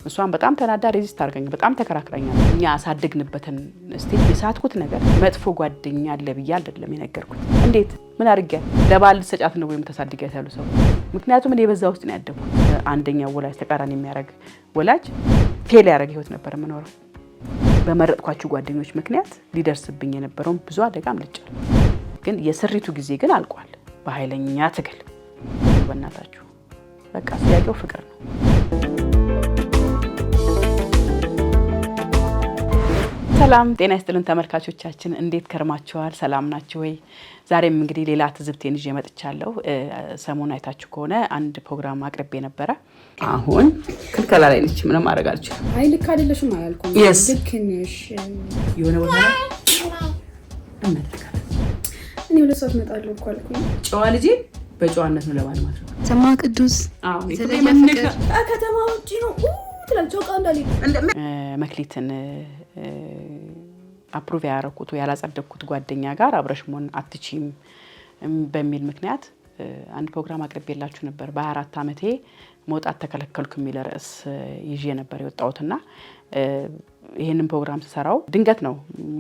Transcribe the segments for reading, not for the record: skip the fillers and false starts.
እሷን በጣም ተናዳ ሬዚስት አድርገኝ በጣም ተከራክራኛል። እኛ አሳደግንበትን ስቴት የሳትኩት ነገር መጥፎ ጓደኛ አለ ብዬ አይደለም የነገርኩት። እንዴት ምን አድርጊያ ለባል ሰጫት ነው ወይም ተሳድጊያት ያሉ ሰው ምክንያቱም እኔ በዛ ውስጥ ነው ያደኩት። አንደኛው ወላጅ ተቃራኒ የሚያደርግ ወላጅ ፌል ያደረገ ህይወት ነበር የምኖረው። በመረጥኳቸው ጓደኞች ምክንያት ሊደርስብኝ የነበረውን ብዙ አደጋ አምልጫለሁ። ግን የስሪቱ ጊዜ ግን አልቋል። በኃይለኛ ትግል በእናታችሁ በቃ ጥያቄው ፍቅር ነው። ሰላም ጤና ይስጥልን ተመልካቾቻችን፣ እንዴት ከርማችኋል? ሰላም ናችሁ ወይ? ዛሬም እንግዲህ ሌላ ትዝብቴን ይዤ መጥቻለሁ። ሰሞኑን አይታችሁ ከሆነ አንድ ፕሮግራም አቅርቤ ነበረ። አሁን ክልከላ ላይ ነች። ምንም ማድረግ አልችልም። አይ ልክ አይደለሽም አላልኩም። ልክ ነሽ። የሆነ ቦታ ላይ እኔ ሁለት ሰዓት እመጣለሁ እኮ አልኩኝ። ጨዋ ልጄ በጨዋነት ነው ለማን ማለት ነው። ሰማ ቅዱስ ከተማ ውጪ ነው ትላልቸው ቃንዳሊ መክሊትን አፕሩቭ ያደረኩት ያላጸደቅኩት ጓደኛ ጋር አብረሽ መሆን አትችይም በሚል ምክንያት አንድ ፕሮግራም አቅርቤላችሁ ነበር። በ24 ዓመቴ መውጣት ተከለከልኩ የሚል ርዕስ ይዤ ነበር የወጣሁትና ይሄንን ፕሮግራም ስሰራው ድንገት ነው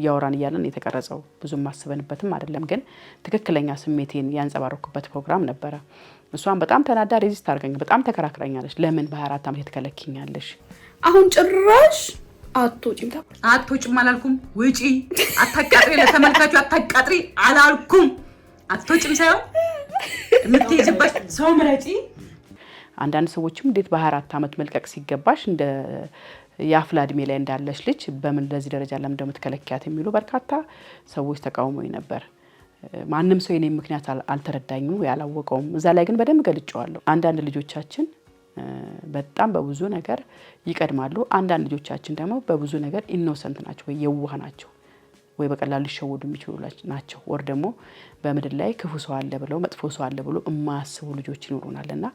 ያወራን እያለን የተቀረጸው። ብዙም ማስበንበትም አይደለም፣ ግን ትክክለኛ ስሜቴን ያንጸባረኩበት ፕሮግራም ነበረ። እሷን በጣም ተናዳ ሬዚስት አድርገኝ በጣም ተከራክራኛለች። ለምን በ24 ዓመቴ ተከለክኛለሽ? አሁን ጭራሽ አትወጪም ተባለ። አትወጪም አላልኩም። ውጪ አታቃጥሪ፣ ለተመልካቹ አታቃጥሪ አላልኩም። አትወጪም ሳይሆን የምትሄጂበት ሰው ምረጪ። አንዳንድ ሰዎችም እንዴት በ24 ዓመት መልቀቅ ሲገባሽ እንደ የአፍላ እድሜ ላይ እንዳለሽ ልጅ በምን ለዚህ ደረጃ ለምን እንደምትከለኪያት የሚሉ በርካታ ሰዎች ተቃውሞኝ ነበር። ማንም ሰው የኔን ምክንያት አልተረዳኝም ያላወቀውም። እዛ ላይ ግን በደንብ ገልጬዋለሁ። አንዳንድ ልጆቻችን በጣም በብዙ ነገር ይቀድማሉ። አንዳንድ ልጆቻችን ደግሞ በብዙ ነገር ኢኖሰንት ናቸው ወይ የዋህ ናቸው ወይ በቀላሉ ሊሸወዱ የሚችሉ ናቸው። ወር ደግሞ በምድር ላይ ክፉ ሰው አለ ብለው መጥፎ ሰው አለ ብሎ የማያስቡ ልጆች ይኖሩናልና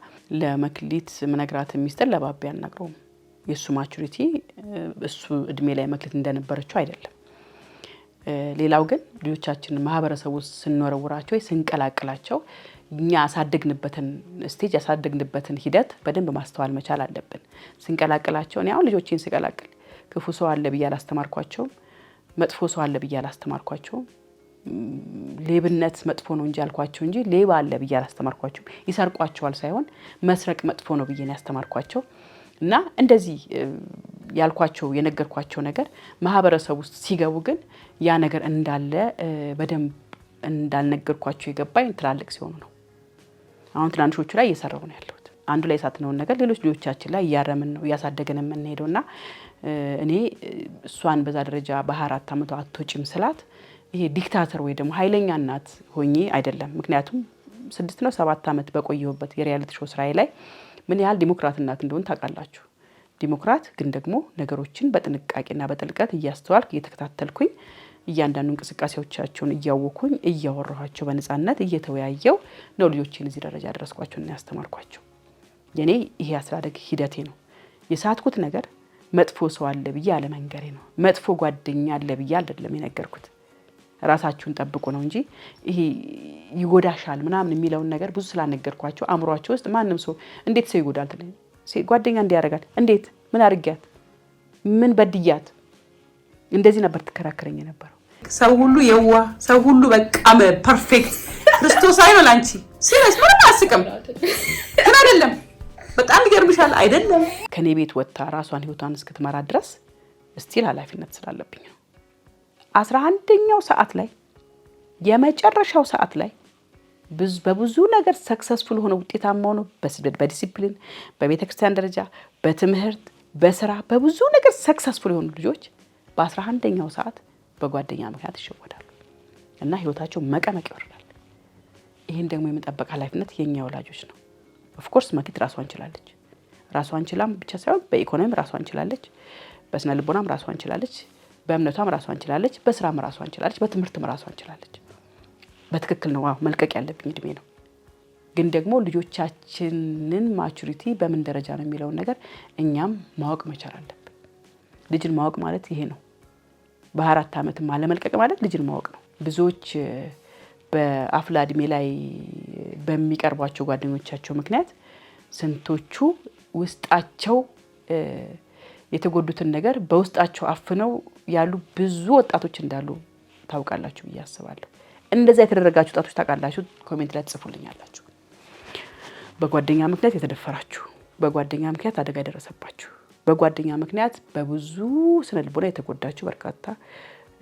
ለመክሊት ምነግራት ሚስጥር ለባቢ አልነግረውም። የሱ ማቹሪቲ እሱ እድሜ ላይ መክሊት እንደነበረችው አይደለም። ሌላው ግን ልጆቻችን ማህበረሰቡ ስንወረውራቸው ስንቀላቅላቸው እኛ ያሳደግንበትን ስቴጅ ያሳደግንበትን ሂደት በደንብ ማስተዋል መቻል አለብን። ስንቀላቅላቸው እኔ አሁን ልጆቼን ስቀላቅል ክፉ ሰው አለ ብዬ አላስተማርኳቸውም፣ መጥፎ ሰው አለ ብዬ አላስተማርኳቸውም። ሌብነት መጥፎ ነው እንጂ አልኳቸው እንጂ ሌባ አለ ብዬ አላስተማርኳቸውም። ይሰርቋቸዋል ሳይሆን መስረቅ መጥፎ ነው ብዬ ነው ያስተማርኳቸው። እና እንደዚህ ያልኳቸው የነገርኳቸው ነገር ማህበረሰብ ውስጥ ሲገቡ ግን ያ ነገር እንዳለ በደንብ እንዳልነገርኳቸው የገባኝ ትላልቅ ሲሆኑ ነው። አሁን ትናንሾቹ ላይ እየሰራው ነው ያለሁት። አንዱ ላይ ሳትነውን ነገር ሌሎች ልጆቻችን ላይ እያረምን ነው እያሳደገን የምንሄደውና እኔ እሷን በዛ ደረጃ በ24 ዓመቷ አትወጪም ስላት ይሄ ዲክታተር ወይ ደግሞ ኃይለኛ እናት ሆኜ አይደለም። ምክንያቱም 6 ነው 7 ዓመት በቆየሁበት የሪያሊቲ ሾው ስራዬ ላይ ምን ያህል ዲሞክራት እናት እንደሆነ ታውቃላችሁ። ዲሞክራት ግን ደግሞ ነገሮችን በጥንቃቄና በጥልቀት እያስተዋልኩ እየተከታተልኩኝ እያንዳንዱ እንቅስቃሴዎቻቸውን እያወኩኝ እያወራኋቸው በነፃነት እየተወያየው ነው ልጆቼን እዚህ ደረጃ ያደረስኳቸውና ያስተማርኳቸው። የኔ ይሄ አስተዳደግ ሂደቴ ነው። የሳትኩት ነገር መጥፎ ሰው አለ ብዬ አለመንገሬ ነው። መጥፎ ጓደኛ አለ ብዬ አይደለም የነገርኩት። ራሳችሁን ጠብቁ ነው እንጂ ይሄ ይጎዳሻል ምናምን የሚለውን ነገር ብዙ ስላነገርኳቸው አእምሯቸው ውስጥ ማንም ሰው እንዴት ሰው ይጎዳል ትለኝ ጓደኛ እንዲያረጋል እንዴት ምን አርጊያት ምን በድያት እንደዚህ ነበር ተከራከረኝ ነበር። ሰው ሁሉ የዋ ሰው ሁሉ በቃ ፐርፌክት ክርስቶስ አይደል አንቺ ሲሪየስ ምንም አያስቅም ግን አይደለም። በጣም ይገርምሻል አይደለም። ከኔ ቤት ወጣ ራሷን ህይወቷን እስክትመራ ድረስ ስቲል ኃላፊነት ስላለብኝ ነው። 11ኛው ሰዓት ላይ የመጨረሻው ሰዓት ላይ በብዙ ነገር ሰክሰስፉል ሆነ ውጤታማ ሆነ በዲሲፕሊን በቤተክርስቲያን ደረጃ በትምህርት በስራ በብዙ ነገር ሰክሰስፉል የሆኑ ልጆች በ11ኛው ሰዓት በጓደኛ ምክንያት ይሸወዳሉ እና ህይወታቸው መቀመቅ ይወርዳል። ይሄን ደግሞ የመጠበቅ ኃላፊነት የኛ ወላጆች ነው። ኦፍ ኮርስ መክሊት ራሷን ችላለች። ራሷን ችላም ብቻ ሳይሆን በኢኮኖሚ ራሷን ችላለች፣ በስነ ልቦናም ራሷን ችላለች፣ በእምነቷም ራሷን ችላለች፣ በስራም ራሷን ችላለች፣ በትምህርትም ራሷን ችላለች። በትክክል ነው። መልቀቅ ያለብኝ እድሜ ነው። ግን ደግሞ ልጆቻችንን ማቹሪቲ በምን ደረጃ ነው የሚለውን ነገር እኛም ማወቅ መቻል አለብን። ልጅን ማወቅ ማለት ይሄ ነው። በ24 ዓመት ማለመልቀቅ ማለት ልጅን ማወቅ ነው። ብዙዎች በአፍላ እድሜ ላይ በሚቀርቧቸው ጓደኞቻቸው ምክንያት ስንቶቹ ውስጣቸው የተጎዱትን ነገር በውስጣቸው አፍነው ያሉ ብዙ ወጣቶች እንዳሉ ታውቃላችሁ ብዬ አስባለሁ። እንደዛ የተደረጋችሁ ወጣቶች ታውቃላችሁ? ኮሜንት ላይ ጽፉልኛላችሁ። በጓደኛ ምክንያት የተደፈራችሁ፣ በጓደኛ ምክንያት አደጋ የደረሰባችሁ፣ በጓደኛ ምክንያት በብዙ ስነ ልቦና የተጎዳችሁ በርካታ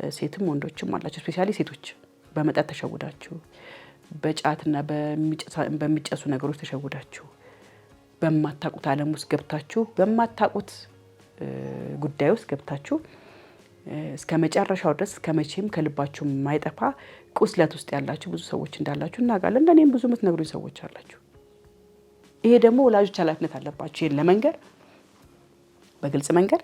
ሴትም ወንዶችም አላችሁ። ስፔሻሊ ሴቶች በመጠጥ ተሸውዳችሁ፣ በጫትና በሚጨሱ ነገሮች ተሸውዳችሁ፣ በማታውቁት ዓለም ውስጥ ገብታችሁ፣ በማታውቁት ጉዳይ ውስጥ ገብታችሁ እስከ መጨረሻው ድረስ ከመቼም ከልባችሁ የማይጠፋ ቁስለት ውስጥ ያላችሁ ብዙ ሰዎች እንዳላችሁ እናውቃለን። ለእኔም ብዙ የምትነግሩኝ ሰዎች አላችሁ። ይሄ ደግሞ ወላጆች ኃላፊነት አለባችሁ። ይሄን ለመንገር በግልጽ መንገር፣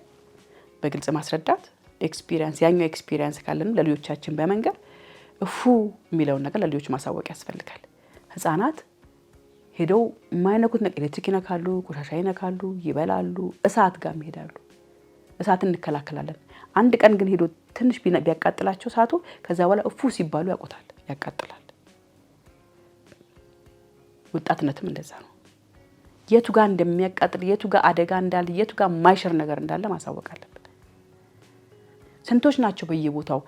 በግልጽ ማስረዳት፣ ኤክስፒሪየንስ ያኛው ኤክስፒሪየንስ ካለን ለልጆቻችን በመንገር እፉ የሚለውን ነገር ለልጆች ማሳወቅ ያስፈልጋል። ህፃናት ሄደው የማይነኩት ነገር ኤሌክትሪክ ይነካሉ፣ ቆሻሻ ይነካሉ፣ ይበላሉ፣ እሳት ጋር ይሄዳሉ። እሳትን እንከላከላለን። አንድ ቀን ግን ሄዶ ትንሽ ቢያቃጥላቸው እሳቱ ከዛ በኋላ እፉ ሲባሉ ያቆታል፣ ያቃጥላል። ወጣትነትም እንደዛ ነው። የቱ ጋር እንደሚያቃጥል፣ የቱ ጋር አደጋ እንዳለ፣ የቱ ጋር ማይሸር ነገር እንዳለ ማሳወቅ አለብን። ስንቶች ናቸው በየቦታው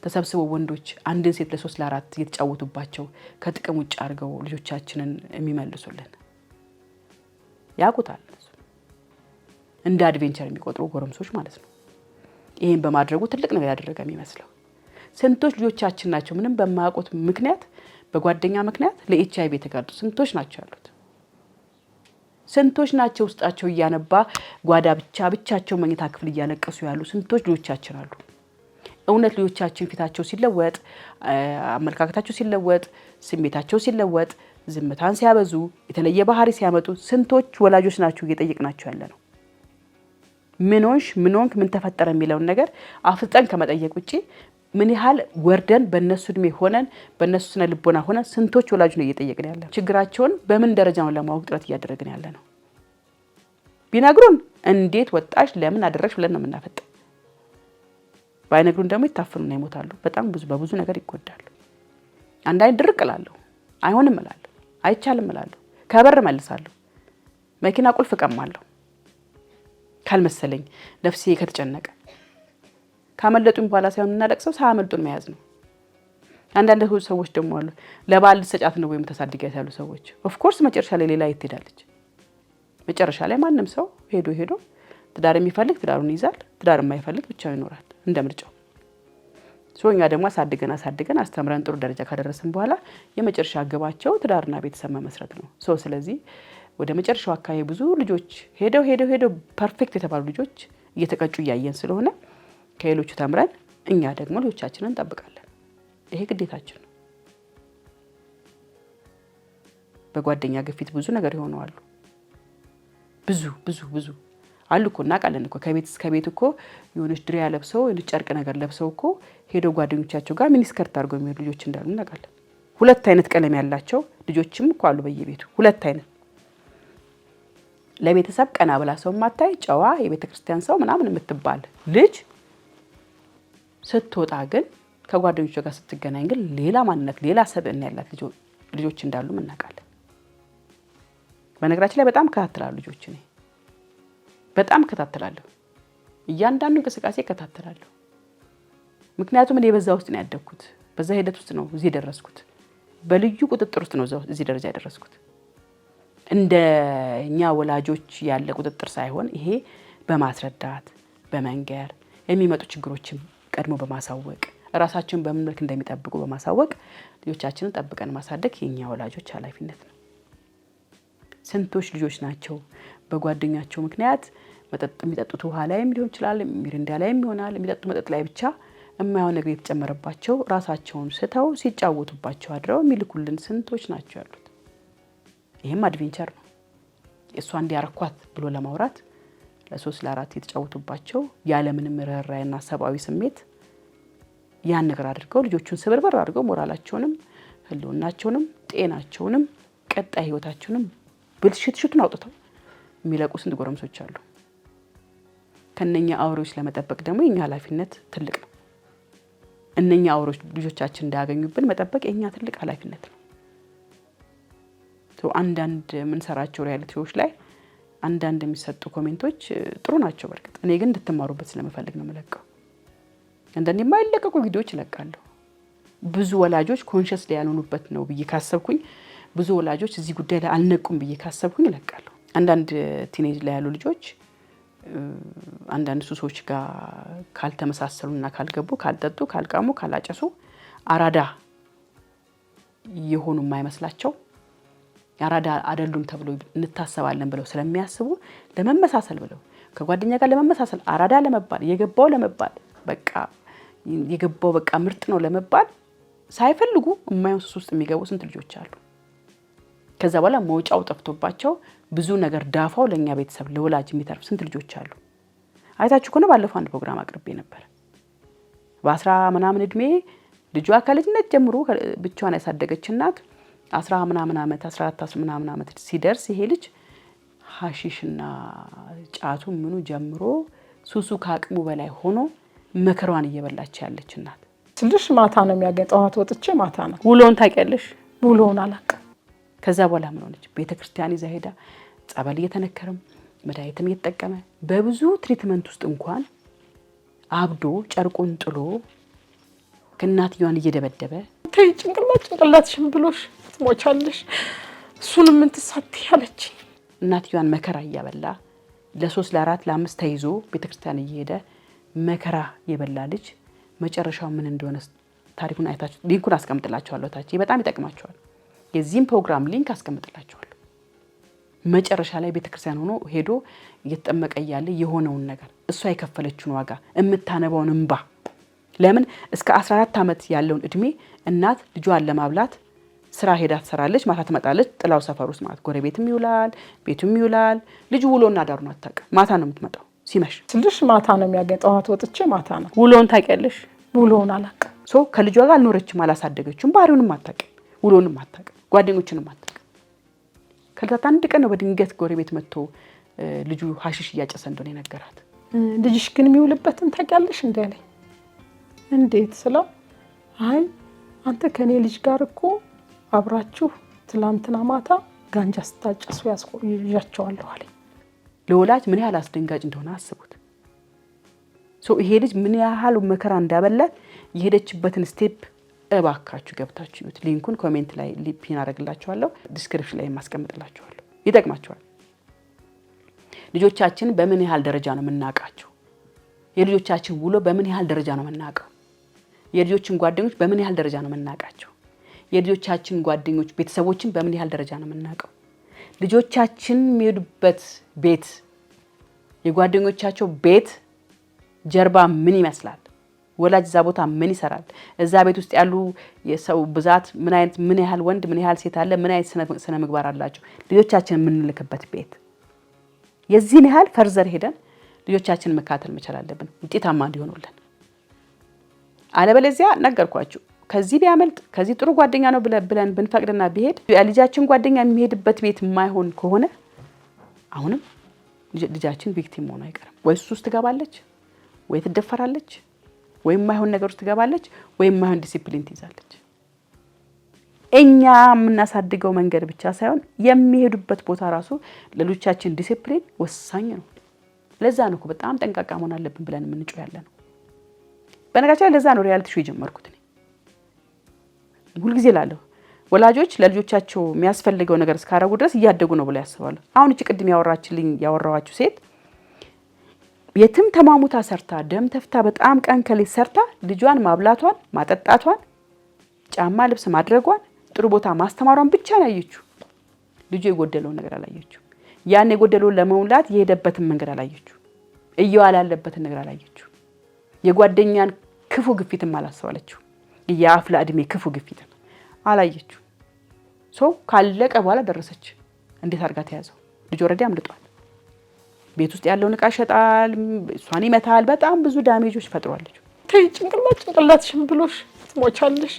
ተሰብስበው ወንዶች አንድን ሴት ለ3 ለ4 እየተጫወቱባቸው ከጥቅም ውጭ አድርገው ልጆቻችንን የሚመልሱልን? ያውቁታል። እንደ አድቬንቸር የሚቆጥሩ ጎረምሶች ማለት ነው። ይሄን በማድረጉ ትልቅ ነገር ያደረገ የሚመስለው ስንቶች ልጆቻችን ናቸው ምንም በማያውቁት ምክንያት በጓደኛ ምክንያት ለኤችአይቪ የተጋለጡ ስንቶች ናቸው ያሉት? ስንቶች ናቸው ውስጣቸው እያነባ ጓዳ ብቻቸው መኝታ ክፍል እያለቀሱ ያሉ ስንቶች ልጆቻችን አሉ። እውነት ልጆቻችን ፊታቸው ሲለወጥ፣ አመለካከታቸው ሲለወጥ፣ ስሜታቸው ሲለወጥ፣ ዝምታን ሲያበዙ፣ የተለየ ባህሪ ሲያመጡ ስንቶች ወላጆች ናቸው እየጠየቅናቸው ያለ ነው። ምን ሆንሽ፣ ምን ሆንክ፣ ምን ተፈጠረ የሚለውን ነገር አፍጠን ከመጠየቅ ውጪ ምን ያህል ወርደን በእነሱ እድሜ ሆነን በእነሱ ስነ ልቦና ሆነን ስንቶች ወላጆች ነው እየጠየቅን ያለ? ችግራቸውን በምን ደረጃ ነው ለማወቅ ጥረት እያደረግን ያለ ነው? ቢነግሩን እንዴት ወጣሽ፣ ለምን አደረግሽ ብለን ነው የምናፈጠው። ባይነግሩን ደግሞ ይታፈኑና ይሞታሉ። በጣም በብዙ ነገር ይጎዳሉ። አንዳንዴ ድርቅ እላለሁ፣ አይሆንም እላለሁ፣ አይቻልም እላለሁ፣ ከበር መልሳለሁ፣ መኪና ቁልፍ እቀማለሁ ካልመሰለኝ፣ ነፍሴ ከተጨነቀ። ካመለጡኝ በኋላ ሳይሆን እናለቅሰው ሳያመልጡን መያዝ ነው። አንዳንድ ሰዎች ደግሞ አሉ ለባል ሰጫት ነው ወይም ተሳድጋት ያሉ ሰዎች። ኦፍ ኮርስ መጨረሻ ላይ ሌላ የት ትሄዳለች? መጨረሻ ላይ ማንም ሰው ሄዶ ትዳር የሚፈልግ ትዳሩን ይዛል፣ ትዳር የማይፈልግ ብቻው ይኖራል እንደ ምርጫው። ሶኛ ደግሞ አሳድገን አስተምረን ጥሩ ደረጃ ካደረስን በኋላ የመጨረሻ ግባቸው ትዳርና ቤተሰብ መመስረት ነው። ስለዚህ ወደ መጨረሻው አካባቢ ብዙ ልጆች ሄደው ፐርፌክት የተባሉ ልጆች እየተቀጩ እያየን ስለሆነ ከሌሎቹ ተምረን እኛ ደግሞ ልጆቻችንን እንጠብቃለን። ይሄ ግዴታችን ነው። በጓደኛ ግፊት ብዙ ነገር ይሆናሉ። ብዙ አሉ እኮ እናውቃለን እኮ ከቤት እኮ የሆነች ድሪያ ለብሰው የሆነች ጨርቅ ነገር ለብሰው እኮ ሄደው ጓደኞቻቸው ጋር ሚኒስከርት አድርገው የሚሄዱ ልጆች እንዳሉ እናውቃለን። 2 አይነት ቀለም ያላቸው ልጆችም እኮ አሉ በየቤቱ 2 አይነት። ለቤተሰብ ቀና ብላ ሰው ማታይ ጨዋ የቤተ ክርስቲያን ሰው ምናምን የምትባል ልጅ ስትወጣ ግን ከጓደኞቿ ጋር ስትገናኝ ግን ሌላ ማንነት ሌላ ሰብዕና ያላት ልጆች እንዳሉ እናውቃለን። በነገራችን ላይ በጣም ከታተላሉ ልጆች ነኝ በጣም ከታተላለሁ። እያንዳንዱ እንቅስቃሴ ከታተላለሁ። ምክንያቱም እኔ በዛ ውስጥ ነው ያደግኩት። በዛ ሂደት ውስጥ ነው እዚህ ደረስኩት። በልዩ ቁጥጥር ውስጥ ነው እዚህ ደረጃ ያደረስኩት። እንደኛ ወላጆች ያለ ቁጥጥር ሳይሆን ይሄ በማስረዳት በመንገር የሚመጡ ችግሮችን ቀድሞ በማሳወቅ ራሳቸውን በምን መልክ እንደሚጠብቁ በማሳወቅ ልጆቻችንን ጠብቀን ማሳደግ የኛ ወላጆች ኃላፊነት ነው። ስንቶች ልጆች ናቸው በጓደኛቸው ምክንያት መጠጥ የሚጠጡት ውሃ ላይም ሊሆን ይችላል፣ ሚሪንዳ ላይም ይሆናል፣ የሚጠጡት መጠጥ ላይ ብቻ የማይሆን ነገር የተጨመረባቸው ራሳቸውን ስተው ሲጫወቱባቸው አድረው የሚልኩልን ስንቶች ናቸው ያሉት። ይሄም አድቬንቸር ነው። እሷ እንዲያረኳት ብሎ ለማውራት ለ3 ለ4 የተጫወቱባቸው ያለምንም ርህራሄና ሰብአዊ ስሜት ያን ነገር አድርገው ልጆቹን ስብርበር አድርገው ሞራላቸውንም ህልውናቸውንም ጤናቸውንም ቀጣይ ህይወታቸውንም ብልሽትሽቱን አውጥተው የሚለቁ ስንት ጎረምሶች አሉ። ከነኛ አውሬዎች ለመጠበቅ ደግሞ የኛ ኃላፊነት ትልቅ ነው። እነኛ አውሬዎች ልጆቻችን እንዳያገኙብን መጠበቅ የኛ ትልቅ ኃላፊነት ነው። አንዳንድ የምንሰራቸው ሪያሊቲዎች ላይ አንዳንድ የሚሰጡ ኮሜንቶች ጥሩ ናቸው በርግጥ እኔ ግን እንድትማሩበት ስለምፈልግ ነው መለቀው አንዳንዴ የማይለቀቁ ቪዲዮዎች እለቃለሁ ብዙ ወላጆች ኮንሺየስ ላይ ያልሆኑበት ነው ብዬ ካሰብኩኝ ብዙ ወላጆች እዚህ ጉዳይ ላይ አልነቁም ብዬ ካሰብኩኝ እለቃለሁ አንዳንድ ቲኔጅ ላይ ያሉ ልጆች አንዳንድ ሱሶች ጋር ካልተመሳሰሉና ካልገቡ ካልጠጡ ካልቃሙ ካላጨሱ አራዳ የሆኑ የማይመስላቸው አራዳ አይደሉም ተብሎ እንታሰባለን ብለው ስለሚያስቡ ለመመሳሰል ብለው ከጓደኛ ጋር ለመመሳሰል አራዳ ለመባል የገባው በቃ የገባው በቃ ምርጥ ነው ለመባል ሳይፈልጉ የማይሆን ሱስ ውስጥ የሚገቡ ስንት ልጆች አሉ ከዛ በኋላ መውጫው ጠፍቶባቸው ብዙ ነገር ዳፋው ለኛ ቤተሰብ ለወላጅ የሚተርፍ ስንት ልጆች አሉ አይታችሁ ከሆነ ባለፈው አንድ ፕሮግራም አቅርቤ ነበር በ10 ምናምን እድሜ ልጇ ከልጅነት ጀምሮ ብቻዋን ያሳደገች እናት 10 ምናምን አመት 14 ምናምን አመት ሲደርስ ይሄ ልጅ ሐሺሽና ጫቱ ምኑ ጀምሮ ሱሱ ከአቅሙ በላይ ሆኖ መከራዋን እየበላች ያለች እናት ትንሽ ማታ ነው የሚያገጣው ወጥቼ ማታ ነው ውሎን ታውቂያለሽ ውሎን አላውቅም ከዛ በኋላ ምን ሆነች ቤተክርስቲያን ይዛ ሄዳ ጸበል እየተነከረም መድኃኒትም እየተጠቀመ በብዙ ትሪትመንት ውስጥ እንኳን አብዶ ጨርቁን ጥሎ ከእናትየዋን እየደበደበ ተይ ጭንቅላትሽን ብሎሽ ትሞቻለሽ እሱንም ምን ትሳት ያለች እናትየዋን መከራ እያበላ ለ3 ለ4 ለ5 ተይዞ ቤተክርስቲያን እየሄደ መከራ የበላ ልጅ መጨረሻው ምን እንደሆነ ታሪኩን አይታችሁ ሊንኩን አስቀምጥላችኋለሁ ታች በጣም ይጠቅማችኋል የዚህም ፕሮግራም ሊንክ አስቀምጥላችኋለሁ መጨረሻ ላይ ቤተክርስቲያን ሆኖ ሄዶ እየተጠመቀ ያለ የሆነውን ነገር እሷ የከፈለችውን ዋጋ እምታነባውን እንባ ለምን እስከ 14 አመት ያለውን እድሜ እናት ልጇን ለማብላት ስራ ሄዳ ትሰራለች ማታ ትመጣለች ጥላው ሰፈር ውስጥ ማለት ጎረቤትም ይውላል ቤቱም ይውላል ልጅ ውሎና ዳሩን አታውቅም ማታ ነው የምትመጣው ሲመሽ ትንሽ ማታ ነው የሚያገጣው ወጥቼ ማታ ነው ውሎን ታውቂያለሽ ውሎን አላውቅም ከልጇ ጋር አልኖረችም አላሳደገችም ባህሪውንም አታውቅም ውሎንም አታውቅም ጓደኞችንም አታውቅም ከልታት አንድ ቀን ነው በድንገት ጎረቤት መጥቶ ልጁ ሐሺሽ እያጨሰ እንደሆነ የነገራት ልጅሽ ግን የሚውልበትን ታውቂያለሽ እንዳለኝ እንዴት ስለው አይ አንተ ከኔ ልጅ ጋር እኮ አብራችሁ ትላንትና ማታ ጋንጃ ስታጨሱ ያስቆያቸዋለሁ አለኝ ለወላጅ ምን ያህል አስደንጋጭ እንደሆነ አስቡት ይሄ ልጅ ምን ያህል መከራ እንዳበላት የሄደችበትን ስቴፕ እባካችሁ ገብታችሁ ይዩት ሊንኩን ኮሜንት ላይ ፒን አደርግላችኋለሁ ዲስክሪፕሽን ላይ ማስቀምጥላችኋለሁ ይጠቅማችኋል ልጆቻችን በምን ያህል ደረጃ ነው የምናውቃቸው የልጆቻችን ውሎ በምን ያህል ደረጃ ነው የምናውቀው የልጆችን ጓደኞች በምን ያህል ደረጃ ነው የምናውቃቸው የልጆቻችን ጓደኞች ቤተሰቦችን በምን ያህል ደረጃ ነው የምናውቀው ልጆቻችን የሚሄዱበት ቤት የጓደኞቻቸው ቤት ጀርባ ምን ይመስላል ወላጅ እዛ ቦታ ምን ይሰራል እዛ ቤት ውስጥ ያሉ የሰው ብዛት ምን ያህል ወንድ ምን ያህል ሴት አለ ምን አይነት ስነ ምግባር አላቸው ልጆቻችን የምንልክበት ቤት የዚህን ያህል ፈርዘር ሄደን ልጆቻችን መካተል መቻል አለብን ውጤታማ እንዲሆኑልን አለበለዚያ ነገርኳችሁ ከዚህ ቢያመልጥ ከዚህ ጥሩ ጓደኛ ነው ብለን ብንፈቅድና ቢሄድ ልጃችን ጓደኛ የሚሄድበት ቤት የማይሆን ከሆነ አሁንም ልጃችን ቪክቲም ሆኖ አይቀርም ወይ ሱስ ትገባለች ወይ ትደፈራለች ወይ የማይሆን ነገር ውስጥ ትገባለች ወይ የማይሆን ዲሲፕሊን ትይዛለች እኛ የምናሳድገው መንገድ ብቻ ሳይሆን የሚሄዱበት ቦታ ራሱ ለልጆቻችን ዲሲፕሊን ወሳኝ ነው ለዛ ነው በጣም ጠንቃቃ መሆን አለብን ብለን የምንጮህ ያለነው በነገራችን ለዛ ነው ሪያሊቲ ሾው የጀመርኩት እኔ ሁሉ ጊዜ ላለሁ ወላጆች ለልጆቻቸው የሚያስፈልገው ነገር እስካረጉ ድረስ እያደጉ ነው ብለው ያስባሉ አሁን እቺ ቅድም ያወራዋችሁ ሴት የትም ተማሙታ ሰርታ ደም ተፍታ በጣም ቀንከሌ ሰርታ ልጇን ማብላቷን ማጠጣቷን ጫማ ልብስ ማድረጓን ጥሩ ቦታ ማስተማሯን ብቻ ነው ያየችው ልጁ የጎደለው ነገር አላየችው ያን የጎደለው ለመውላት የሄደበትን መንገድ አላየችው እየዋለ ያለበትን ነገር አላየችው የጓደኛን ክፉ ግፊትም አላሰዋለችው የአፍላ እድሜ ክፉ ግፊትን አላየችው ካለቀ በኋላ ደረሰች እንዴት አድርጋ ተያዘው ልጅ ወረዲ አምልጧል ቤት ውስጥ ያለውን ዕቃ ሸጣል እሷን ይመታል በጣም ብዙ ዳሜጆች ፈጥሯለች ተይ ጭንቅላትሽን ብሎሽ ትሞቻለሽ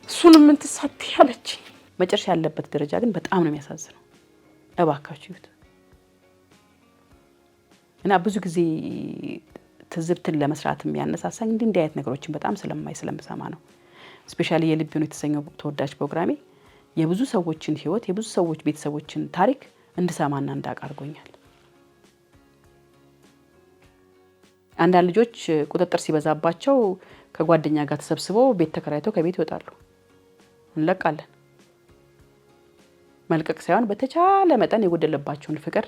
እሱንም ምን ትሳት ያለች መጨረሻ ያለበት ደረጃ ግን በጣም ነው የሚያሳዝነው እባካችሁት እና ብዙ ጊዜ ትዝብትን ለመስራት የሚያነሳሳኝ እንዲህ አይነት ነገሮችን በጣም ስለምሰማ ነው ስፔሻሊ የልብ ነው የተሰኘው ተወዳጅ ፕሮግራሜ የብዙ ሰዎችን ህይወት የብዙ ሰዎች ቤተሰቦችን ታሪክ እንድሰማና እንዳቃርጎኛል አንዳንድ ልጆች ቁጥጥር ሲበዛባቸው ከጓደኛ ጋር ተሰብስበው ቤት ተከራይተው ከቤት ይወጣሉ። እንለቃለን። መልቀቅ ሳይሆን በተቻለ መጠን የጎደለባቸውን ፍቅር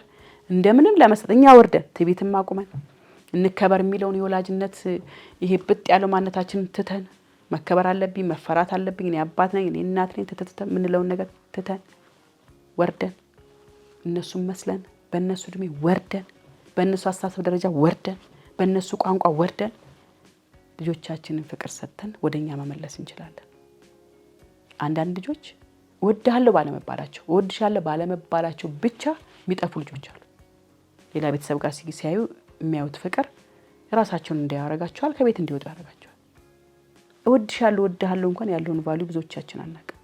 እንደምንም ለመስጠት እኛ ወርደን ትዕቢትን ማቁመን እንከበር የሚለውን የወላጅነት ይሄ ብጥ ያለው ማንነታችንን ትተን መከበር አለብኝ መፈራት አለብኝ እኔ አባት ነኝ እኔ እናት ነኝ ትተን የምንለውን ነገር ትተን ወርደን እነሱን መስለን በእነሱ እድሜ ወርደን በእነሱ አስተሳሰብ ደረጃ ወርደን በእነሱ ቋንቋ ወርደን ልጆቻችንን ፍቅር ሰጥተን ወደኛ መመለስ እንችላለን። አንዳንድ ልጆች እወድሃለሁ ባለመባላቸው እወድሻለሁ ባለመባላቸው ብቻ የሚጠፉ ልጆች አሉ። ሌላ ቤተሰብ ጋር ሲያዩ የሚያዩት ፍቅር ራሳቸውን እንዳያረጋቸዋል፣ ከቤት እንዲወጡ ያረጋቸዋል። እወድሃለሁ እንኳን ያለውን ቫልዩ ብዙዎቻችን አናውቅም።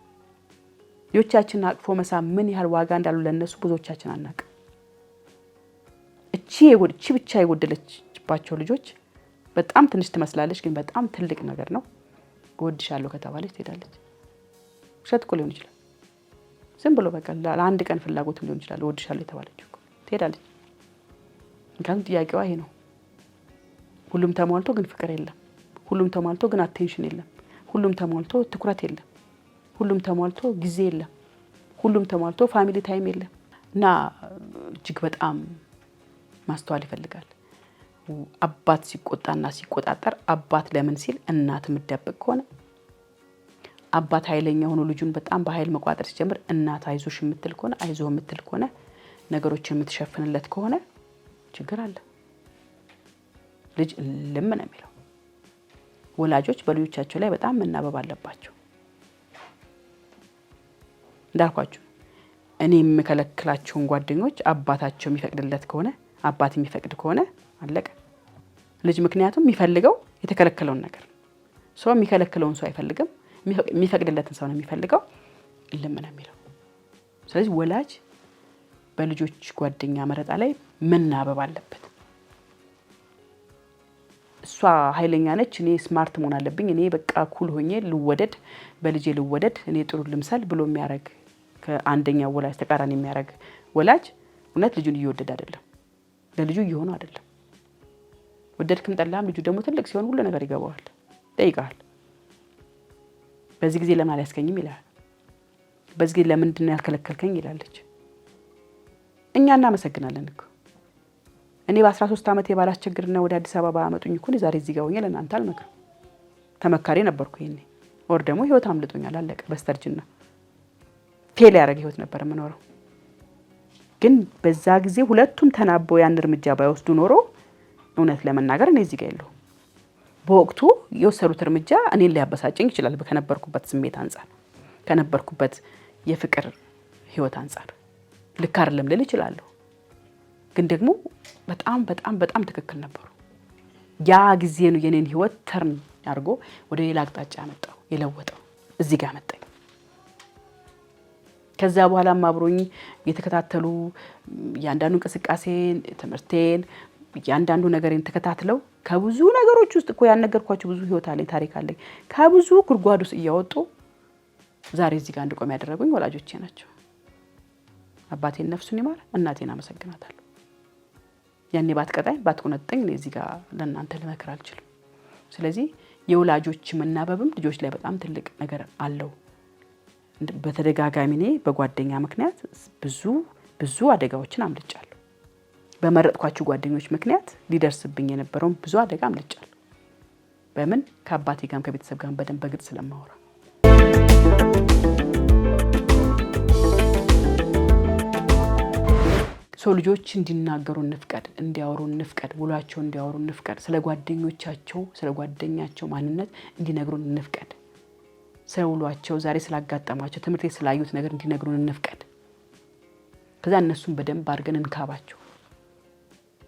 ልጆቻችንን አቅፎ መሳም ምን ያህል ዋጋ እንዳሉ ለነሱ ብዙዎቻችን አናውቅም። እቺ ብቻ የጎደለችባቸው ልጆች በጣም ትንሽ ትመስላለች፣ ግን በጣም ትልቅ ነገር ነው። እወድሻለሁ ከተባለች ትሄዳለች። ውሸት እኮ ሊሆን ይችላል። ዝም ብሎ በቃ ለአንድ ቀን ፍላጎትም ሊሆን ይችላል። እወድሻለሁ የተባለች እኮ ትሄዳለች። ምክንያቱም ጥያቄዋ ይሄ ነው። ሁሉም ተሟልቶ ግን ፍቅር የለም። ሁሉም ተሟልቶ ግን አቴንሽን የለም። ሁሉም ተሟልቶ ትኩረት የለም። ሁሉም ተሟልቶ ጊዜ የለም። ሁሉም ተሟልቶ ፋሚሊ ታይም የለም። እና እጅግ በጣም ማስተዋል ይፈልጋል። አባት ሲቆጣና ሲቆጣጠር አባት ለምን ሲል እናት የምትደብቅ ከሆነ አባት ኃይለኛ ሆኖ ልጁን በጣም በኃይል መቋጠር ሲጀምር እናት አይዞሽ የምትል ከሆነ አይዞህ የምትል ከሆነ ነገሮችን የምትሸፍንለት ከሆነ ችግር አለ። ልጅ ልም ነው የሚለው። ወላጆች በልጆቻቸው ላይ በጣም መናበብ አለባቸው። እንዳልኳችሁ እኔ የምከለክላቸውን ጓደኞች አባታቸው የሚፈቅድለት ከሆነ አባት የሚፈቅድ ከሆነ አለቀ። ልጅ ምክንያቱም የሚፈልገው የተከለከለውን ነገር ሰው የሚከለክለውን ሰው አይፈልግም፣ የሚፈቅድለትን ሰው ነው የሚፈልገው። ልም ነው የሚለው። ስለዚህ ወላጅ በልጆች ጓደኛ መረጣ ላይ መናበብ አለበት። እሷ ኃይለኛ ነች፣ እኔ ስማርት መሆን አለብኝ፣ እኔ በቃ ኩል ሆኜ ልወደድ፣ በልጄ ልወደድ፣ እኔ ጥሩ ልምሰል ብሎ የሚያረግ ከአንደኛው ወላጅ ተቃራኒ የሚያረግ ወላጅ እውነት ልጁን እየወደደ አይደለም፣ ለልጁ እየሆነ አይደለም። ወደድክም ጠላም ልጁ ደግሞ ትልቅ ሲሆን ሁሉ ነገር ይገባዋል፣ ይጠይቃል። በዚህ ጊዜ ለምን አልያዝከኝም ይላል። በዚህ ጊዜ ለምንድን ነው ያልከለከልከኝ ይላለች። እኛ እናመሰግናለን እኮ እኔ በ13 ዓመት ባላስቸግርና ወደ አዲስ አበባ አመጡኝ እኮ ዛሬ እዚህ ጋር ሆኜ ለእናንተ አልመክርም። ተመካሪ ነበርኩ ይሄኔ። ወር ደግሞ ህይወት አምልጦኛል፣ አለቀ። በስተርጅና ፌል ያደረገ ህይወት ነበር የምኖረው። ግን በዛ ጊዜ ሁለቱም ተናበው ያን እርምጃ ባይወስዱ ኖሮ እውነት ለመናገር እኔ እዚህ ጋር የለሁ። በወቅቱ የወሰዱት እርምጃ እኔን ሊያበሳጨኝ ይችላል፣ ከነበርኩበት ስሜት አንጻር፣ ከነበርኩበት የፍቅር ህይወት አንጻር ልክ አይደለም ልል እችላለሁ። ግን ደግሞ በጣም በጣም በጣም ትክክል ነበሩ። ያ ጊዜ ነው የኔን ህይወት ተርን አድርጎ ወደ ሌላ አቅጣጫ ያመጣው የለወጠው፣ እዚህ ጋር መጣኝ። ከዛ በኋላም አብሮኝ የተከታተሉ ያንዳንዱ እንቅስቃሴን፣ ትምህርቴን፣ ያንዳንዱ ነገሬን ተከታትለው ከብዙ ነገሮች ውስጥ እኮ ያነገርኳቸው ብዙ ህይወት አለኝ፣ ታሪክ አለኝ። ከብዙ ጉድጓድ ውስጥ እያወጡ ዛሬ እዚህ ጋር እንድቆም ያደረጉኝ ወላጆቼ ናቸው። አባቴን ነፍሱን ይማር፣ እናቴን አመሰግናታለሁ። ያኔ ባትቀጣኝ ባትቆነጠኝ እኔ እዚህ ጋር ለእናንተ ልመክር አልችልም። ስለዚህ የወላጆች መናበብም ልጆች ላይ በጣም ትልቅ ነገር አለው። በተደጋጋሚ እኔ በጓደኛ ምክንያት ብዙ አደጋዎችን አምልጫለሁ። በመረጥኳቸው ጓደኞች ምክንያት ሊደርስብኝ የነበረውን ብዙ አደጋ አምልጫለሁ። በምን ከአባቴ ጋርም ከቤተሰብ ጋርም በደንብ በግልጽ ስለማወራ ሰው ልጆች እንዲናገሩ እንፍቀድ፣ እንዲያወሩ እንፍቀድ፣ ውሏቸው እንዲያወሩ እንፍቀድ፣ ስለ ጓደኛቸው ማንነት እንዲነግሩን እንፍቀድ፣ ስለ ውሏቸው ዛሬ ስላጋጠማቸው ትምህርት ቤት ስላዩት ነገር እንዲነግሩን እንፍቀድ። ከዛ እነሱን በደንብ አድርገን እንካባቸው።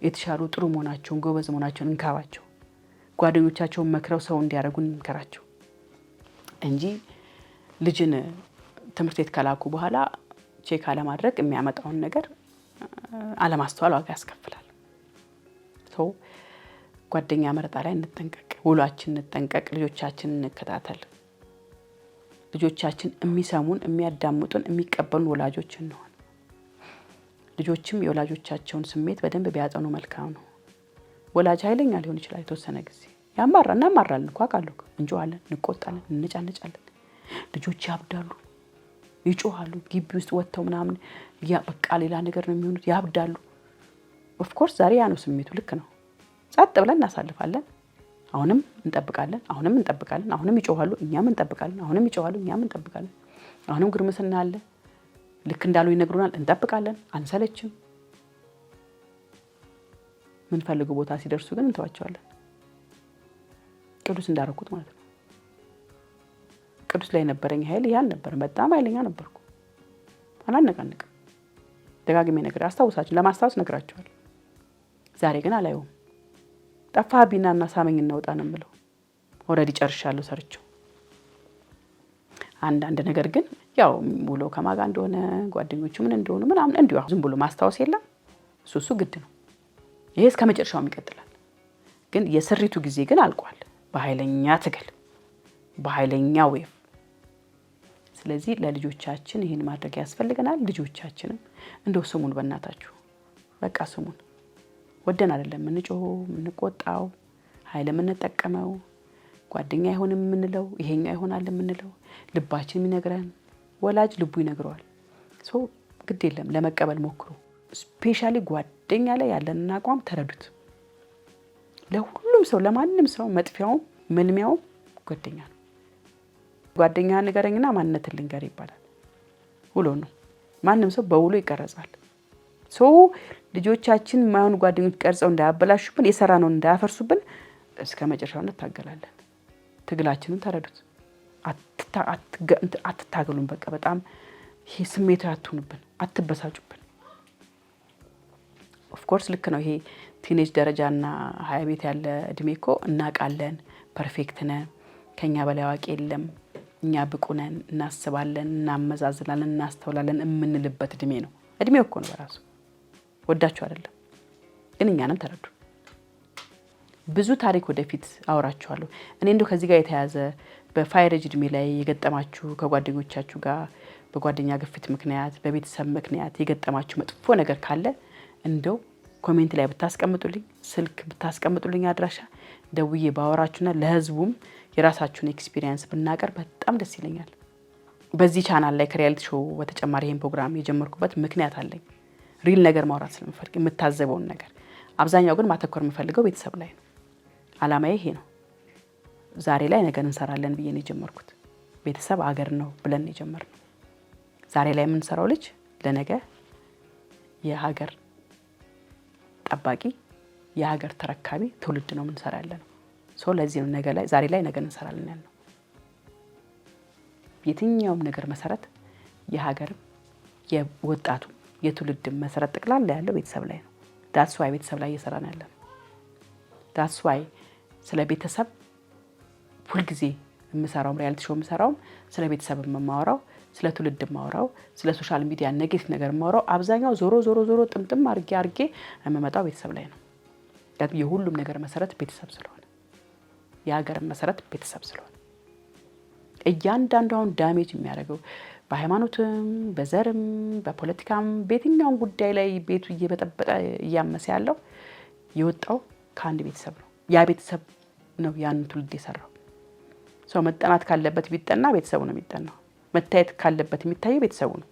የተሻሉ ጥሩ መሆናቸውን ጎበዝ መሆናቸውን እንካባቸው። ጓደኞቻቸውን መክረው ሰው እንዲያደርጉን እንከራቸው እንጂ ልጅን ትምህርት ቤት ከላኩ በኋላ ቼክ አለማድረግ የሚያመጣውን ነገር አለማስተዋል ዋጋ ያስከፍላል። ሰው ጓደኛ መረጣ ላይ እንጠንቀቅ፣ ውሏችን እንጠንቀቅ፣ ልጆቻችንን እንከታተል። ልጆቻችን የሚሰሙን፣ የሚያዳምጡን፣ የሚቀበሉን ወላጆች እንሆን። ልጆችም የወላጆቻቸውን ስሜት በደንብ ቢያጠኑ መልካም ነው። ወላጅ ኃይለኛ ሊሆን ይችላል የተወሰነ ጊዜ እናማራለን እኮ አውቃለሁ። እንጮሃለን፣ እንቆጣለን፣ እንነጫነጫለን። ልጆች ያብዳሉ፣ ይጮሃሉ። ግቢ ውስጥ ወጥተው ምናምን በቃ ሌላ ነገር ነው የሚሆኑት፣ ያብዳሉ። ኦፍ ኮርስ ዛሬ ያ ነው ስሜቱ፣ ልክ ነው። ጸጥ ብለን እናሳልፋለን። አሁንም እንጠብቃለን፣ አሁንም ይጮሃሉ፣ እኛም እንጠብቃለን፣ አሁንም ይጮሃሉ፣ እኛም እንጠብቃለን። አሁንም ግርምስና አለ፣ ልክ እንዳሉ ይነግሩናል፣ እንጠብቃለን፣ አንሰለችም። ምን ፈልጉ ቦታ ሲደርሱ ግን እንተዋቸዋለን። ቅዱስ እንዳረኩት ማለት ነው። ቅዱስ ላይ ነበረኝ ኃይል ያን ነበር። በጣም ኃይለኛ ነበርኩ። አላነቃነቅም። ደጋግሜ ነገር አስታውሳችሁ ለማስታወስ ነግራቸዋል። ዛሬ ግን አላየውም። ጠፋብኝና ሳመኝ እናውጣ ነው የምለው። ኦልሬዲ ጨርሻለሁ ሰርቼው። አንዳንድ ነገር ግን ያው ውሎ ከማጋ እንደሆነ ጓደኞቹ ምን እንደሆኑ ምናምን እንዲሁ ዝም ብሎ ማስታወስ የለም። እሱ ግድ ነው። ይሄ እስከ መጨረሻው ይቀጥላል። ግን የስሪቱ ጊዜ ግን አልቋል። በኃይለኛ ትግል፣ በኃይለኛ ዌቭ። ስለዚህ ለልጆቻችን ይሄን ማድረግ ያስፈልገናል። ልጆቻችንም እንደው ስሙን በእናታችሁ በቃ ስሙን። ወደን አይደለም የምንጮኸው የምንቆጣው፣ ኃይል የምንጠቀመው፣ ጓደኛ አይሆንም የምንለው፣ ይሄኛ ይሆናል የምንለው ልባችን የሚነግረን ወላጅ ልቡ ይነግረዋል። ግድ የለም ለመቀበል ሞክሩ። ስፔሻሊ ጓደኛ ላይ ያለንን አቋም ተረዱት። ለሁሉም ሰው ለማንም ሰው መጥፊያውም መልሚያውም ጓደኛ ነው። ጓደኛ ንገረኝና ማንነትን ልንገር ይባላል። ውሎ ነው። ማንም ሰው በውሎ ይቀረጻል። ልጆቻችን ማይሆን ጓደኞች ቀርጸው እንዳያበላሹብን፣ የሰራነውን እንዳያፈርሱብን እስከ መጨረሻው እንታገላለን። ትግላችንን ተረዱት። አትታገሉን። በቃ በጣም ይሄ ስሜታዊ አትሁኑብን፣ አትበሳጩብን። ኦፍ ኮርስ ልክ ነው። ይሄ ቲኔጅ ደረጃና 20 ቤት ያለ እድሜ እኮ እናውቃለን፣ ፐርፌክት ነን፣ ከኛ በላይ አዋቂ የለም፣ እኛ ብቁ ነን፣ እናስባለን፣ እናመዛዝናለን፣ እናስተውላለን የምንልበት እድሜ ነው። እድሜው እኮ ነው በራሱ። ወዳችሁ አይደለም ግን እኛንም ተረዱ። ብዙ ታሪክ ወደፊት አወራችኋለሁ። እኔ እንደው ከዚህ ጋር የተያዘ በፋይሬጅ እድሜ ላይ የገጠማችሁ ከጓደኞቻችሁ ጋር በጓደኛ ግፊት ምክንያት በቤተሰብ ምክንያት የገጠማችሁ መጥፎ ነገር ካለ እንደው ኮሜንት ላይ ብታስቀምጡልኝ፣ ስልክ ብታስቀምጡልኝ፣ አድራሻ ደውዬ ባወራችሁና ለህዝቡም የራሳችሁን ኤክስፒሪየንስ ብናቀርብ በጣም ደስ ይለኛል። በዚህ ቻናል ላይ ከሪያሊቲ ሾው በተጨማሪ ይሄን ፕሮግራም የጀመርኩበት ምክንያት አለኝ። ሪል ነገር ማውራት ስለምፈልግ የምታዘበውን ነገር። አብዛኛው ግን ማተኮር የምፈልገው ቤተሰብ ላይ ነው። አላማዬ ይሄ ነው። ዛሬ ላይ ነገር እንሰራለን ብዬ ነው የጀመርኩት። ቤተሰብ አገር ነው ብለን የጀመርነው። ዛሬ ላይ የምንሰራው ልጅ ለነገ የሀገር ጠባቂ የሀገር ተረካቢ ትውልድ ነው የምንሰራ ያለነው። ለዚህ ነው ነገ ላይ ዛሬ ላይ ነገር እንሰራለን ያልነው። የትኛውም ነገር መሰረት የሀገር የወጣቱ የትውልድ መሰረት ጠቅላላ ያለው ቤተሰብ ላይ ነው። ዳትስ ዋይ ቤተሰብ ላይ እየሰራን ያለነው። ዳትስ ዋይ ስለ ቤተሰብ ሁልጊዜ የምሰራው ሪያሊቲ ሾው የምሰራው ስለ ቤተሰብ የማወራው፣ ስለ ትውልድ የማወራው፣ ስለ ሶሻል ሚዲያ ኔጌቲቭ ነገር የማወራው አብዛኛው ዞሮ ጥምጥም አርጌ የምመጣው ቤተሰብ ላይ ነው። የሁሉም ነገር መሰረት ቤተሰብ ስለሆነ፣ የሀገር መሰረት ቤተሰብ ስለሆነ እያንዳንዱ አሁን ዳሜጅ የሚያደርገው በሃይማኖትም በዘርም በፖለቲካም በየትኛውም ጉዳይ ላይ ቤቱ እየበጠበጠ እያመሰ ያለው የወጣው ከአንድ ቤተሰብ ነው። ያ ቤተሰብ ነው ያንን ትውልድ የሰራው። መጠናት ካለበት ቢጠና ቤተሰቡ ነው የሚጠናው። መታየት ካለበት የሚታየው ቤተሰቡ ነው።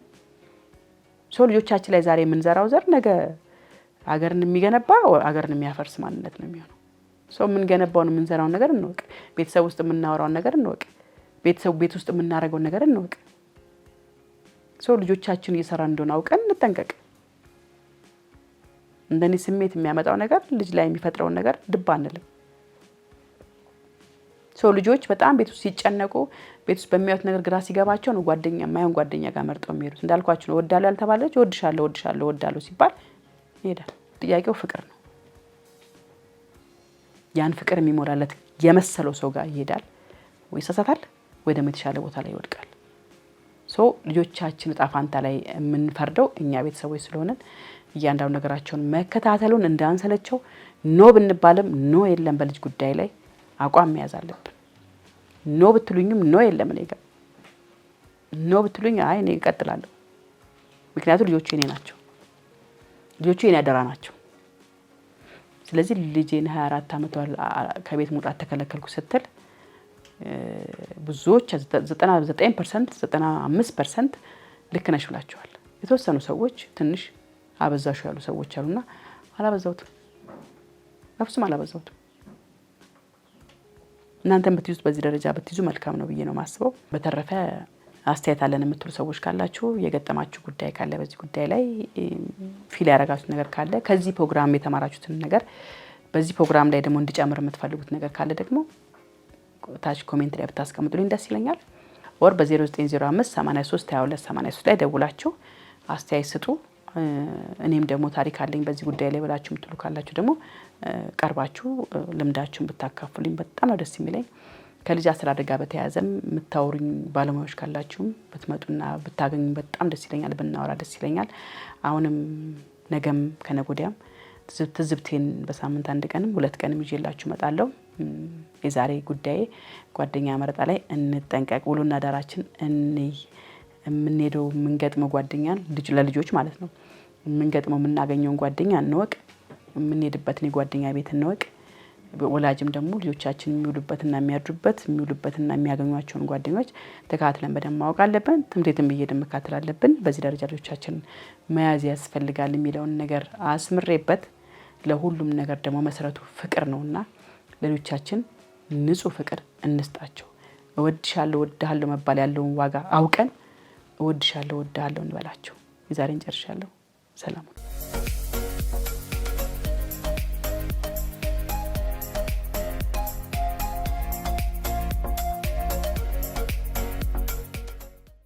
ልጆቻችን ላይ ዛሬ የምንዘራው ዘር ነገ አገርን የሚገነባ አገርን የሚያፈርስ ማንነት ነው የሚሆነው። የምንገነባውን የምንዘራውን ነገር እንወቅ። ቤተሰብ ውስጥ የምናወራውን ነገር እንወቅ። ቤተሰቡ ቤት ውስጥ የምናደርገውን ነገር እንወቅ። ልጆቻችን እየሰራ እንደሆነ አውቀን እንጠንቀቅ። እንደኔ ስሜት የሚያመጣው ነገር ልጅ ላይ የሚፈጥረውን ነገር ድባ አንልም። ልጆች በጣም ቤት ውስጥ ሲጨነቁ ቤት ውስጥ በሚያዩት ነገር ግራ ሲገባቸው ነው ጓደኛ የማይሆን ጓደኛ ጋር መርጠው የሚሄዱት። እንዳልኳችሁ ነው። ወዳለው ያልተባለች ወድሻለሁ ሲባል ይሄዳል። ጥያቄው ፍቅር ነው። ያን ፍቅር የሚሞላለት የመሰለው ሰው ጋር ይሄዳል ወይ ይሳሳታል ወይ ደግሞ የተሻለ ቦታ ላይ ይወድቃል። ልጆቻችን ዕጣ ፈንታ ላይ የምንፈርደው እኛ ቤተሰቦች ስለሆነን እያንዳንዱ ነገራቸውን መከታተሉን እንዳንሰለቸው ኖ ብንባልም ኖ የለም በልጅ ጉዳይ ላይ አቋም መያዝ አለብን። ኖ ብትሉኝም ኖ የለም እኔ ጋር ኖ ብትሉኝ አይ እኔ እቀጥላለሁ። ምክንያቱም ልጆቹ የኔ ናቸው። ልጆቹ የኔ አደራ ናቸው። ስለዚህ ልጄን 24 ዓመቷ ከቤት መውጣት ተከለከልኩ ስትል ብዙዎች 99% 95% ልክ ነሽ ብላቸዋል። የተወሰኑ ሰዎች ትንሽ አበዛሹ ያሉ ሰዎች አሉና አላበዛውትም፣ በፍጹም አላበዛውትም። እናንተም ብትይዙት በዚህ ደረጃ ብትይዙ መልካም ነው ብዬ ነው ማስበው። በተረፈ አስተያየት አለን የምትሉ ሰዎች ካላችሁ የገጠማችሁ ጉዳይ ካለ በዚህ ጉዳይ ላይ ፊል ያደረጋችሁት ነገር ካለ ከዚህ ፕሮግራም የተማራችሁትን ነገር በዚህ ፕሮግራም ላይ ደግሞ እንዲጨምር የምትፈልጉት ነገር ካለ ደግሞ ታች ኮሜንት ላይ ብታስቀምጡልኝ ደስ ይለኛል። ወር በ0905 83 22 83 ላይ ደውላችሁ አስተያየት ስጡ። እኔም ደግሞ ታሪክ አለኝ በዚህ ጉዳይ ላይ ብላችሁ የምትሉ ካላችሁ ደግሞ ቀርባችሁ ልምዳችሁን ብታካፍሉኝ በጣም ነው ደስ የሚለኝ። ከልጅ አስተዳደግ ጋር በተያያዘም የምታወሩኝ ባለሙያዎች ካላችሁም ብትመጡና ብታገኙ በጣም ደስ ይለኛል፣ ብናወራ ደስ ይለኛል። አሁንም ነገም ከነጎዲያም ትዝብቴን በሳምንት 1 ቀንም 2 ቀንም ይዤላችሁ እመጣለሁ። የዛሬ ጉዳይ ጓደኛ መረጣ ላይ እንጠንቀቅ፣ ውሎና ዳራችን እንይ። የምንሄደው የምንገጥመው ጓደኛን ለልጆች ማለት ነው የምንገጥመው የምናገኘውን ጓደኛ እንወቅ፣ የምንሄድበትን የጓደኛ ቤት እንወቅ። ወላጅም ደግሞ ልጆቻችን የሚውሉበትና የሚያድሩበት የሚውሉበትና የሚያገኟቸውን ጓደኞች ተካትለን በደንብ ማወቅ አለብን። ትምክህትም እየሄድን መካተል አለብን። በዚህ ደረጃ ልጆቻችን መያዝ ያስፈልጋል የሚለውን ነገር አስምሬበት ለሁሉም ነገር ደግሞ መሰረቱ ፍቅር ነውና ለልጆቻችን ንጹህ ፍቅር እንስጣቸው። እወድሻለሁ እወድሃለሁ መባል ያለውን ዋጋ አውቀን እወድሻለሁ እወድሃለሁ እንበላቸው። የዛሬን ጨርሻለሁ። ሰላም